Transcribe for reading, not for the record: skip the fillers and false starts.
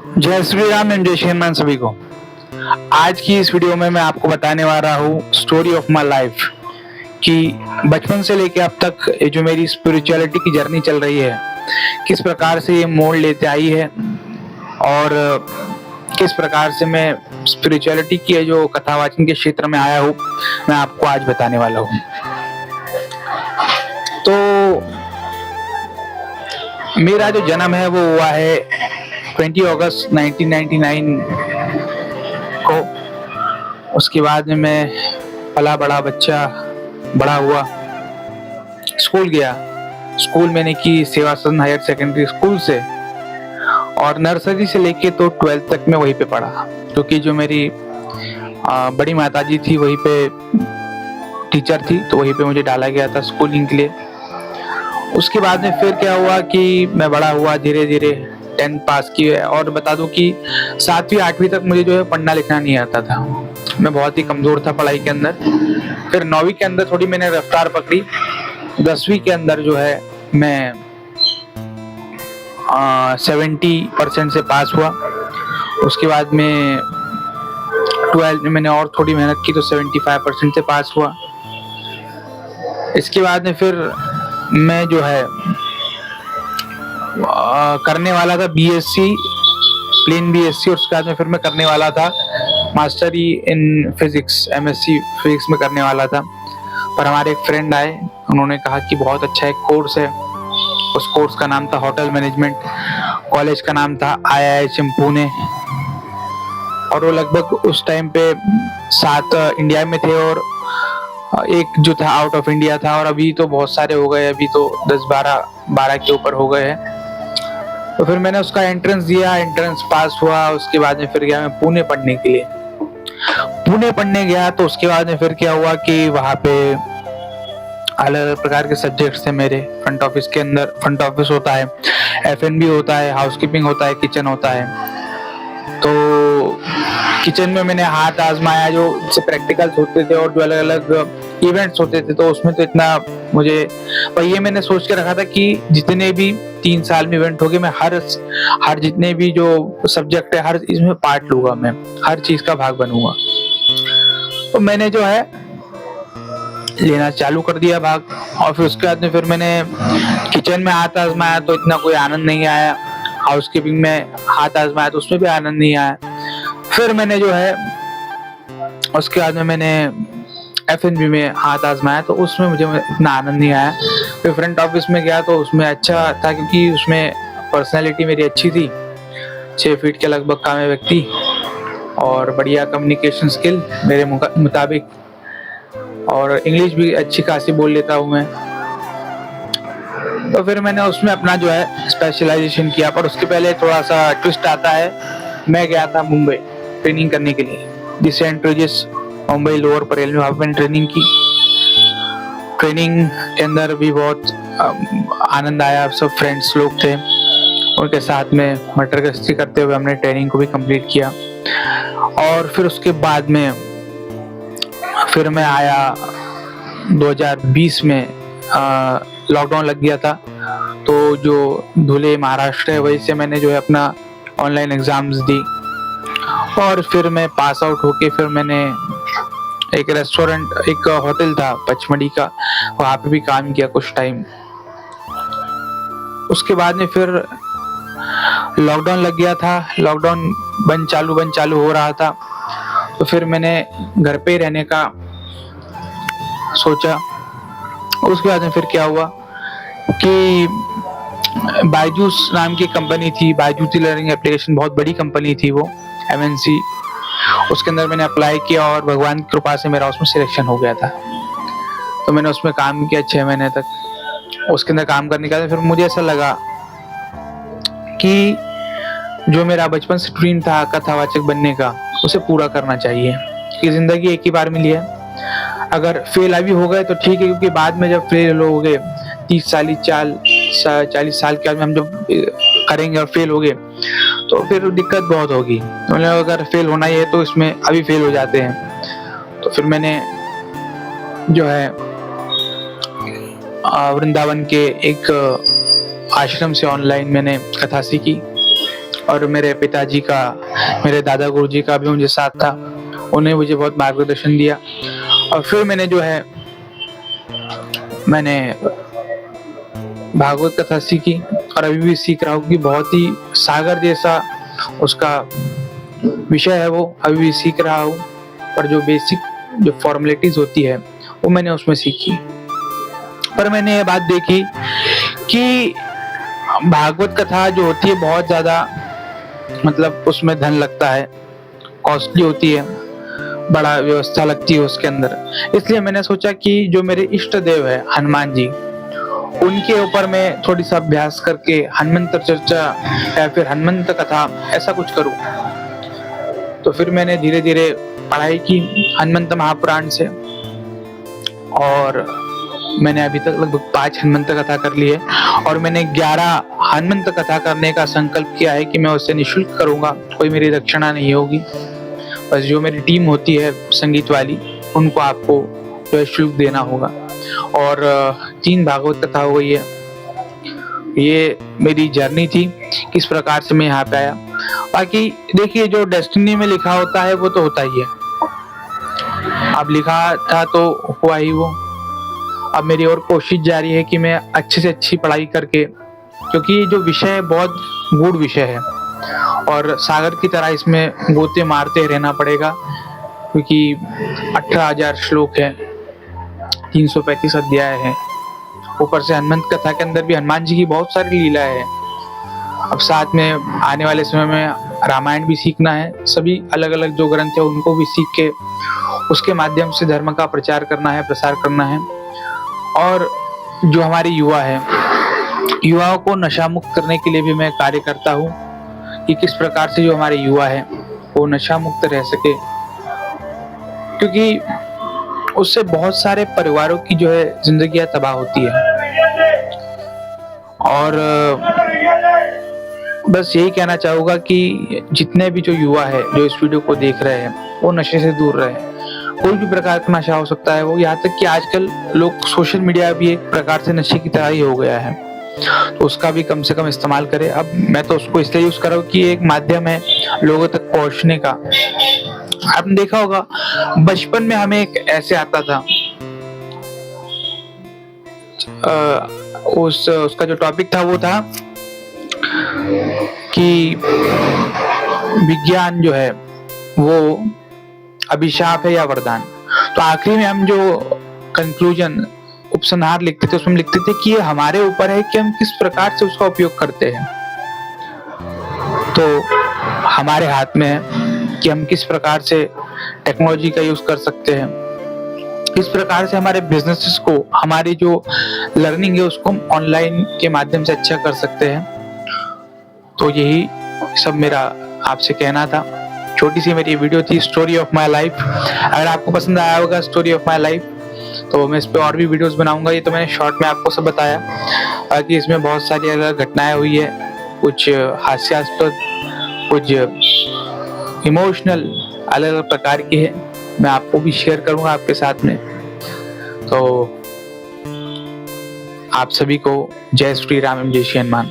जय श्री राम एंड जय श्री हनुमान सभी को। आज की इस वीडियो में मैं आपको बताने वाला हूँ स्टोरी ऑफ माय लाइफ कि बचपन से लेके अब तक ये जो मेरी स्पिरिचुअलिटी की जर्नी चल रही है किस प्रकार से ये मोड़ लेते आई है और किस प्रकार से मैं स्पिरिचुअलिटी की जो कथावाचन के क्षेत्र में आया हूँ मैं आपको आज बताने वाला हूँ। तो मेरा जो जन्म है वो हुआ है 20 अगस्त 1999 को। उसके बाद में मैं पला बड़ा बच्चा बड़ा हुआ, स्कूल गया। स्कूल मैंने की सेवा सदन हायर सेकेंडरी स्कूल से और नर्सरी से लेके तो 12th तक मैं वहीं पे पढ़ा, क्योंकि जो मेरी बड़ी माताजी थी वहीं पे टीचर थी, तो वहीं पे मुझे डाला गया था स्कूलिंग के लिए। उसके बाद में फिर क्या हुआ कि मैं बड़ा हुआ, धीरे धीरे 10th पास की है। और बता दूं कि 7वीं 8वीं तक मुझे जो है पढ़ना लिखना नहीं आता था, मैं बहुत ही कमजोर था पढ़ाई के अंदर। फिर 9वीं के अंदर थोड़ी मैंने रफ्तार पकड़ी, 10वीं के अंदर जो है मैं 70% से पास हुआ। उसके बाद में 12th में मैंने और थोड़ी मेहनत की तो 75% से पास हुआ। इसके बाद में फिर मैं जो है करने वाला था बीएससी, प्लेन बीएससी। और उसके बाद में फिर मैं करने वाला था mastery in physics, MSc physics में करने वाला था। पर हमारे एक फ्रेंड आए, उन्होंने कहा कि बहुत अच्छा एक कोर्स है। उस कोर्स का नाम था होटल मैनेजमेंट, कॉलेज का नाम था IIHM पुणे। और वो लगभग उस टाइम पे 7 इंडिया में थे और एक जो था आउट ऑफ इंडिया था। और अभी तो बहुत सारे हो गए, अभी तो 10-12 के ऊपर हो गए हैं। तो फिर मैंने उसका एंट्रेंस दिया, एंट्रेंस पास हुआ। उसके बाद में फिर गया मैं पुणे पढ़ने के लिए। पुणे पढ़ने गया तो उसके बाद में फिर क्या हुआ कि वहाँ पे अलग अलग प्रकार के सब्जेक्ट्स थे मेरे। फ्रंट ऑफिस के अंदर फ्रंट ऑफिस होता है, F&B होता है, हाउसकीपिंग होता है, किचन होता है। तो किचन में मैंने हाथ आजमाया, जो प्रैक्टिकल्स होते थे और जो अलग अलग इवेंट्स होते थे, तो उसमें तो इतना मुझे, पर ये मैंने सोच के रखा था कि जितने भी 3 साल में इवेंट हो गए, मैं हर जितने भी जो सब्जेक्ट है हर इसमें पार्ट लूंगा, मैं हर चीज का भाग बनूंगा। तो मैंने जो है लेना चालू कर दिया भाग। और फिर उसके बाद में फिर मैंने किचन में हाथ आजमाया तो इतना कोई आनंद नहीं आया, हाउसकीपिंग में हाथ आजमाया तो उसमें भी आनंद नहीं आया। फिर मैंने जो है उसके बाद में मैंने F&B में हाथ आजमाया तो उसमें मुझे इतना आनंद नहीं आया। फिर फ्रंट ऑफिस में गया तो उसमें अच्छा था, क्योंकि उसमें पर्सनैलिटी मेरी अच्छी थी, 6 फीट के लगभग का मैं व्यक्ति और बढ़िया कम्युनिकेशन स्किल मेरे मुताबिक, और इंग्लिश भी अच्छी खासी बोल लेता हूँ मैं। तो फिर मैंने उसमें अपना जो है स्पेशलाइजेशन किया। पर उसके पहले थोड़ा सा ट्विस्ट आता है, मैं गया था मुंबई ट्रेनिंग करने के लिए, सेंट रेजिस मुंबई लोअर परेल में। वहाँ पे मैंने ट्रेनिंग की। ट्रेनिंग के अंदर भी बहुत आनंद आया, सब फ्रेंड्स लोग थे, उनके साथ में मटर गश्ती करते हुए हमने ट्रेनिंग को भी कंप्लीट किया। और फिर उसके बाद में फिर मैं आया 2020 में, लॉकडाउन लग गया था। तो जो धुले महाराष्ट्र है वहीं से मैंने जो है अपना ऑनलाइन एग्जाम्स दी। और फिर मैं पास आउट होके फिर मैंने एक रेस्टोरेंट, एक होटल था पचमढ़ी का, वहाँ पे भी काम किया कुछ टाइम। उसके बाद में फिर लॉकडाउन लग गया था, लॉकडाउन बंद चालू हो रहा था। तो फिर मैंने घर पे ही रहने का सोचा। उसके बाद में फिर क्या हुआ कि बायजूस नाम की कंपनी थी, बायजूस लर्निंग एप्लीकेशन, बहुत बड़ी कंपनी थी वो, MNC। उसके अंदर मैंने अप्लाई किया और भगवान की कृपा से मेरा उसमें सिलेक्शन हो गया था। तो मैंने उसमें काम किया 6 महीने तक। उसके अंदर काम करने के बाद फिर मुझे ऐसा लगा कि जो मेरा बचपन से ड्रीम था कथावाचक बनने का, उसे पूरा करना चाहिए, कि जिंदगी एक ही बार मिली है। अगर फेल अभी हो गए तो ठीक है, क्योंकि बाद में जब फेल हो गए 40 साल के बाद में हम जब करेंगे और फेल हो गए तो फिर दिक्कत बहुत होगी। मतलब अगर फेल होना ही है तो इसमें अभी फेल हो जाते हैं। तो फिर मैंने जो है वृंदावन के एक आश्रम से ऑनलाइन मैंने कथा सीखी। और मेरे पिताजी का, मेरे दादा गुरुजी का भी मुझे साथ था, उन्हें मुझे बहुत मार्गदर्शन दिया। और फिर मैंने जो है मैंने भागवत कथा सीखी और अभी भी सीख रहा हूँ कि बहुत ही सागर जैसा उसका विषय है, वो अभी भी सीख रहा हूँ। पर जो बेसिक जो फॉर्मेलिटीज होती है वो मैंने उसमें सीखी। पर मैंने ये बात देखी कि भागवत कथा जो होती है बहुत ज्यादा मतलब उसमें धन लगता है, कॉस्टली होती है, बड़ा व्यवस्था लगती है उसके अंदर। इसलिए मैंने सोचा कि जो मेरे इष्ट देव है हनुमान जी, उनके ऊपर मैं थोड़ी सा अभ्यास करके हनुमंत चर्चा या फिर हनुमंत कथा ऐसा कुछ करूं। तो फिर मैंने धीरे धीरे पढ़ाई की हनुमंत महापुराण से, और मैंने अभी तक लगभग 5 हनुमंत कथा कर ली है। और मैंने 11 हनुमंत कथा करने का संकल्प किया है कि मैं उसे निःशुल्क करूंगा, कोई मेरी दक्षिणा नहीं होगी। बस जो मेरी टीम होती है संगीत वाली, उनको आपको जो है शुल्क देना होगा। और 3 भागवत कथा हो गई है। ये मेरी जर्नी थी, किस प्रकार से मैं यहाँ पे आया। बाकी देखिए, जो डेस्टिनी में लिखा होता है वो तो होता ही है। अब लिखा था तो हुआ ही वो। अब मेरी और कोशिश जारी है कि मैं अच्छे से अच्छी पढ़ाई करके, क्योंकि ये जो विषय है बहुत गूढ़ विषय है और सागर की तरह इसमें गोते मारते रहना पड़ेगा, क्योंकि 18,000 श्लोक है, 335 अध्याय है। ऊपर से हनुमंत कथा के अंदर भी हनुमान जी की बहुत सारी लीलाएं हैं। अब साथ में आने वाले समय में रामायण भी सीखना है। सभी अलग अलग जो ग्रंथ है उनको भी सीख के उसके माध्यम से धर्म का प्रचार करना है, प्रसार करना है। और जो हमारे युवा है, युवाओं को नशा मुक्त करने के लिए भी मैं कार्य करता हूँ कि किस प्रकार से जो हमारे युवा है वो नशा मुक्त रह सके, क्योंकि उससे बहुत सारे परिवारों की जो है जिंदगियां तबाह होती है। और बस यही कहना चाहूंगा कि जितने भी जो युवा है जो इस वीडियो को देख रहे हैं वो नशे से दूर रहे। कोई भी प्रकार का नशा हो सकता है वो, यहाँ तक कि आजकल लोग सोशल मीडिया भी एक प्रकार से नशे की तरह ही हो गया है, तो उसका भी कम से कम इस्तेमाल करें। अब मैं तो उसको इसलिए यूज कर रहा हूँ कि एक माध्यम है लोगों तक पहुंचने का। आपने देखा होगा बचपन में हमें एक ऐसे आता था, उसका जो टॉपिक था वो था कि विज्ञान जो है वो अभिशाप है या वरदान। तो आखिरी में हम जो कंक्लूजन, उपसंहार लिखते थे उसमें लिखते थे कि ये हमारे ऊपर है कि हम किस प्रकार से उसका उपयोग करते हैं। तो हमारे हाथ में है कि हम किस प्रकार से टेक्नोलॉजी का यूज कर सकते हैं, किस प्रकार से हमारे बिजनेसेस को, हमारी जो लर्निंग है उसको हम ऑनलाइन के माध्यम से अच्छा कर सकते हैं। तो यही सब मेरा आपसे कहना था। छोटी सी मेरी वीडियो थी, स्टोरी ऑफ माय लाइफ। अगर आपको पसंद आया होगा स्टोरी ऑफ माय लाइफ तो मैं इस पे और भी वीडियोस बनाऊंगा। ये तो मैंने शॉर्ट में आपको सब बताया, बाकी इसमें बहुत सारी अलग घटनाएं हुई है, कुछ हास्यास्पद, कुछ इमोशनल, अलग अलग प्रकार की है। मैं आपको भी शेयर करूंगा आपके साथ में। तो आप सभी को जय श्री राम, जय श्री हनुमान।